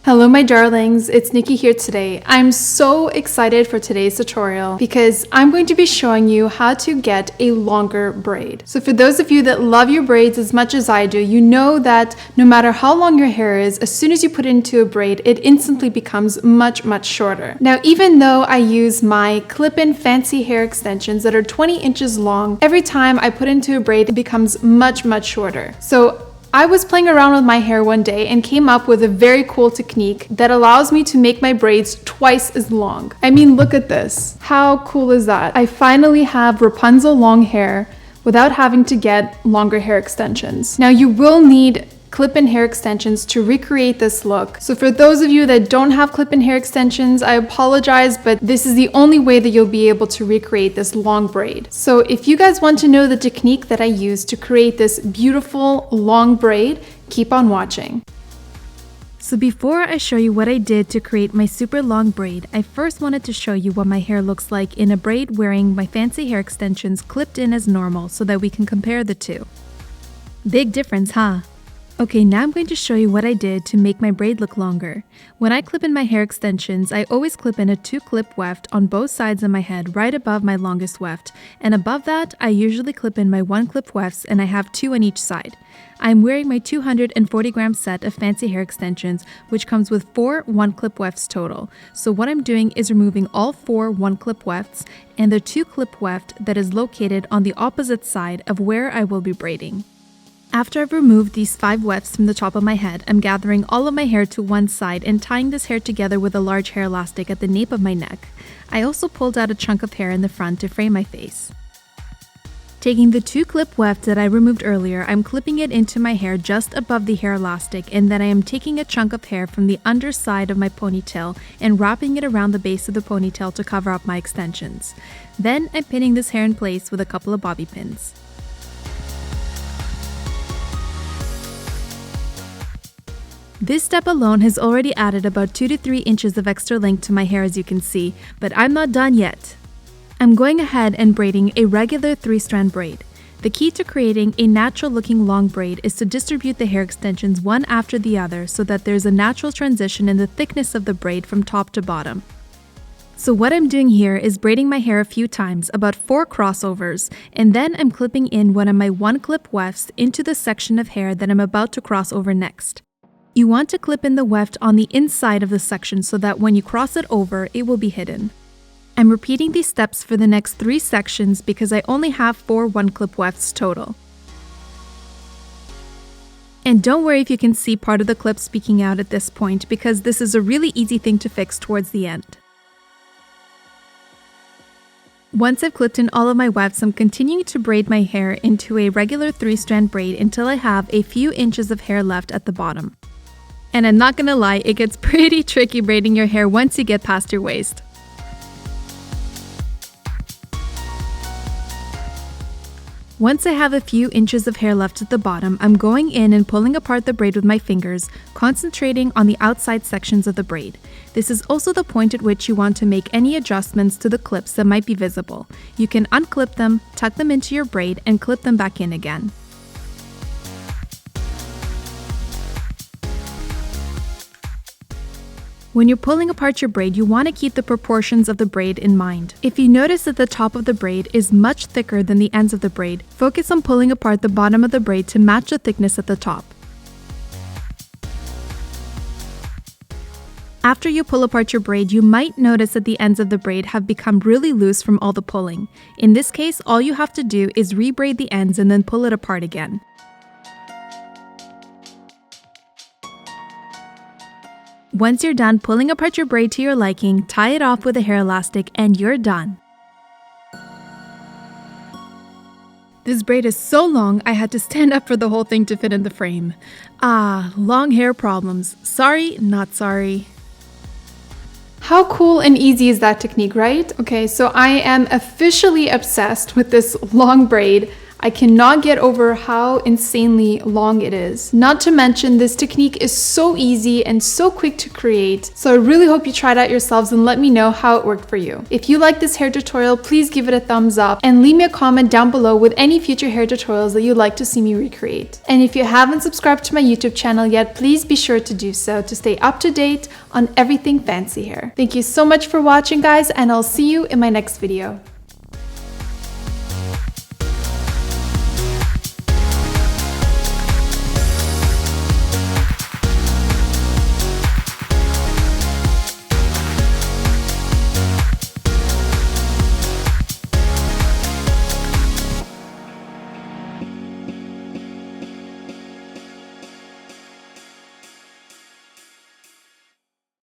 Hello my darlings, it's Nikki here today. I'm so excited for today's tutorial because I'm going to be showing you how to get a longer braid. So for those of you that love your braids as much as I do, you know that no matter how long your hair is, as soon as you put it into a braid, it instantly becomes much shorter. Now, even though I use my clip-in fancy hair extensions that are 20 inches long, every time I put into a braid, it becomes much shorter. So I was playing around with my hair one day and came up with a very cool technique that allows me to make my braids twice as long. I mean, look at this. How cool is that? I finally have Rapunzel long hair without having to get longer hair extensions. Now, you will need clip-in hair extensions to recreate this look. So for those of you that don't have clip-in hair extensions, I apologize, but this is the only way that you'll be able to recreate this long braid. So if you guys want to know the technique that I use to create this beautiful long braid, keep on watching. So before I show you what I did to create my super long braid, I first wanted to show you what my hair looks like in a braid wearing my fancy hair extensions clipped in as normal so that we can compare the two. Big difference, huh? Okay, now I'm going to show you what I did to make my braid look longer. When I clip in my hair extensions, I always clip in a 2-clip weft on both sides of my head right above my longest weft, and above that, I usually clip in my 1-clip wefts and I have 2 on each side. I'm wearing my 240-gram set of fancy hair extensions, which comes with 4 1-clip wefts total. So what I'm doing is removing all 4 1-clip wefts and the 2-clip weft that is located on the opposite side of where I will be braiding. After I've removed these 5 wefts from the top of my head, I'm gathering all of my hair to one side and tying this hair together with a large hair elastic at the nape of my neck. I also pulled out a chunk of hair in the front to frame my face. Taking the 2-clip weft that I removed earlier, I'm clipping it into my hair just above the hair elastic, and then I am taking a chunk of hair from the underside of my ponytail and wrapping it around the base of the ponytail to cover up my extensions. Then I'm pinning this hair in place with a couple of bobby pins. This step alone has already added about 2 to 3 inches of extra length to my hair, as you can see, but I'm not done yet. I'm going ahead and braiding a regular 3-strand braid. The key to creating a natural looking long braid is to distribute the hair extensions one after the other so that there's a natural transition in the thickness of the braid from top to bottom. So what I'm doing here is braiding my hair a few times, about 4 crossovers, and then I'm clipping in one of my 1-clip wefts into the section of hair that I'm about to cross over next. You want to clip in the weft on the inside of the section so that when you cross it over, it will be hidden. I'm repeating these steps for the next 3 sections because I only have 4 1-clip wefts total. And don't worry if you can see part of the clip speaking out at this point, because this is a really easy thing to fix towards the end. Once I've clipped in all of my wefts, I'm continuing to braid my hair into a regular 3-strand braid until I have a few inches of hair left at the bottom. And I'm not gonna lie, it gets pretty tricky braiding your hair once you get past your waist. Once I have a few inches of hair left at the bottom, I'm going in and pulling apart the braid with my fingers, concentrating on the outside sections of the braid. This is also the point at which you want to make any adjustments to the clips that might be visible. You can unclip them, tuck them into your braid, and clip them back in again. When you're pulling apart your braid, you want to keep the proportions of the braid in mind. If you notice that the top of the braid is much thicker than the ends of the braid, focus on pulling apart the bottom of the braid to match the thickness at the top. After you pull apart your braid, you might notice that the ends of the braid have become really loose from all the pulling. In this case, all you have to do is rebraid the ends and then pull it apart again. Once you're done pulling apart your braid to your liking, tie it off with a hair elastic and you're done. This braid is so long, I had to stand up for the whole thing to fit in the frame. Ah, long hair problems. Sorry, not sorry. How cool and easy is that technique, right? Okay, so I am officially obsessed with this long braid. I cannot get over how insanely long it is. Not to mention, this technique is so easy and so quick to create. So I really hope you try it out yourselves and let me know how it worked for you. If you like this hair tutorial, please give it a thumbs up and leave me a comment down below with any future hair tutorials that you'd like to see me recreate. And if you haven't subscribed to my YouTube channel yet, please be sure to do so to stay up to date on everything fancy hair. Thank you so much for watching, guys, and I'll see you in my next video.